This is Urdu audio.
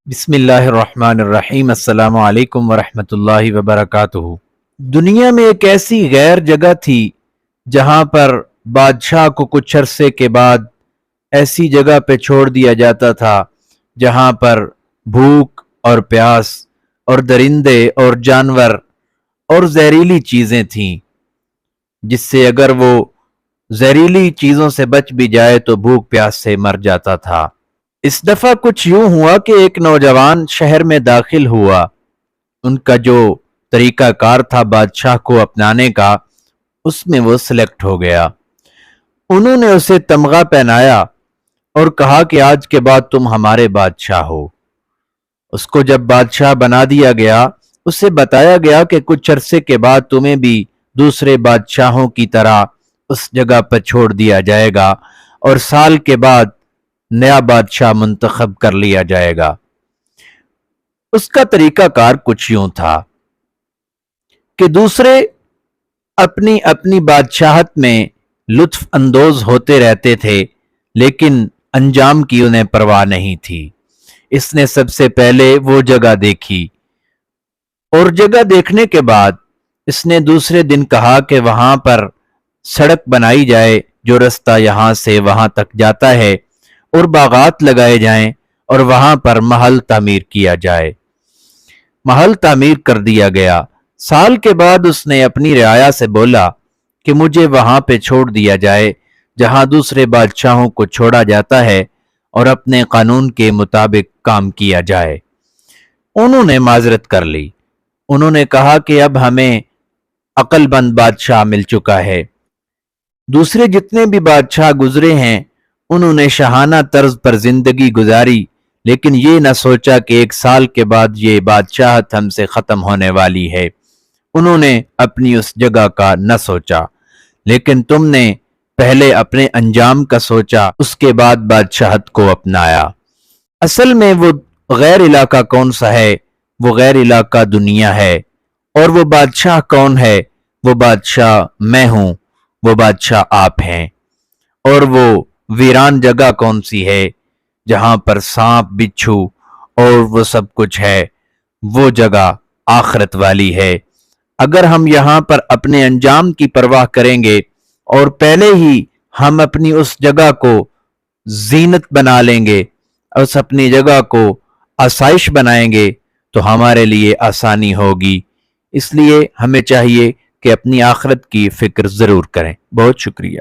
بسم اللہ الرحمن الرحیم۔ السلام علیکم ورحمۃ اللہ وبرکاتہ۔ دنیا میں ایک ایسی غیر جگہ تھی جہاں پر بادشاہ کو کچھ عرصے کے بعد ایسی جگہ پہ چھوڑ دیا جاتا تھا جہاں پر بھوک اور پیاس اور درندے اور جانور اور زہریلی چیزیں تھیں، جس سے اگر وہ زہریلی چیزوں سے بچ بھی جائے تو بھوک پیاس سے مر جاتا تھا۔ اس دفعہ کچھ یوں ہوا کہ ایک نوجوان شہر میں داخل ہوا۔ ان کا جو طریقہ کار تھا بادشاہ کو اپنانے کا، اس میں وہ سلیکٹ ہو گیا۔ انہوں نے اسے تمغہ پہنایا اور کہا کہ آج کے بعد تم ہمارے بادشاہ ہو۔ اس کو جب بادشاہ بنا دیا گیا، اسے بتایا گیا کہ کچھ عرصے کے بعد تمہیں بھی دوسرے بادشاہوں کی طرح اس جگہ پر چھوڑ دیا جائے گا اور سال کے بعد نیا بادشاہ منتخب کر لیا جائے گا۔ اس کا طریقہ کار کچھ یوں تھا کہ دوسرے اپنی اپنی بادشاہت میں لطف اندوز ہوتے رہتے تھے، لیکن انجام کی انہیں پرواہ نہیں تھی۔ اس نے سب سے پہلے وہ جگہ دیکھی اور جگہ دیکھنے کے بعد اس نے دوسرے دن کہا کہ وہاں پر سڑک بنائی جائے جو رستہ یہاں سے وہاں تک جاتا ہے، اور باغات لگائے جائیں اور وہاں پر محل تعمیر کیا جائے۔ محل تعمیر کر دیا گیا۔ سال کے بعد اس نے اپنی رعایا سے بولا کہ مجھے وہاں پہ چھوڑ دیا جائے جہاں دوسرے بادشاہوں کو چھوڑا جاتا ہے اور اپنے قانون کے مطابق کام کیا جائے۔ انہوں نے معذرت کر لی۔ انہوں نے کہا کہ اب ہمیں عقل مند بادشاہ مل چکا ہے۔ دوسرے جتنے بھی بادشاہ گزرے ہیں انہوں نے شاہانہ طرز پر زندگی گزاری، لیکن یہ نہ سوچا کہ ایک سال کے بعد یہ بادشاہت ہم سے ختم ہونے والی ہے۔ انہوں نے اپنی اس جگہ کا نہ سوچا، لیکن تم نے پہلے اپنے انجام کا سوچا، اس کے بعد بادشاہت کو اپنایا۔ اصل میں وہ غیر علاقہ کون سا ہے؟ وہ غیر علاقہ دنیا ہے۔ اور وہ بادشاہ کون ہے؟ وہ بادشاہ میں ہوں، وہ بادشاہ آپ ہیں۔ اور وہ ویران جگہ کون سی ہے جہاں پر سانپ بچھو اور وہ سب کچھ ہے؟ وہ جگہ آخرت والی ہے۔ اگر ہم یہاں پر اپنے انجام کی پرواہ کریں گے اور پہلے ہی ہم اپنی اس جگہ کو زینت بنا لیں گے، اس اپنی جگہ کو آسائش بنائیں گے تو ہمارے لیے آسانی ہوگی۔ اس لیے ہمیں چاہیے کہ اپنی آخرت کی فکر ضرور کریں۔ بہت شکریہ۔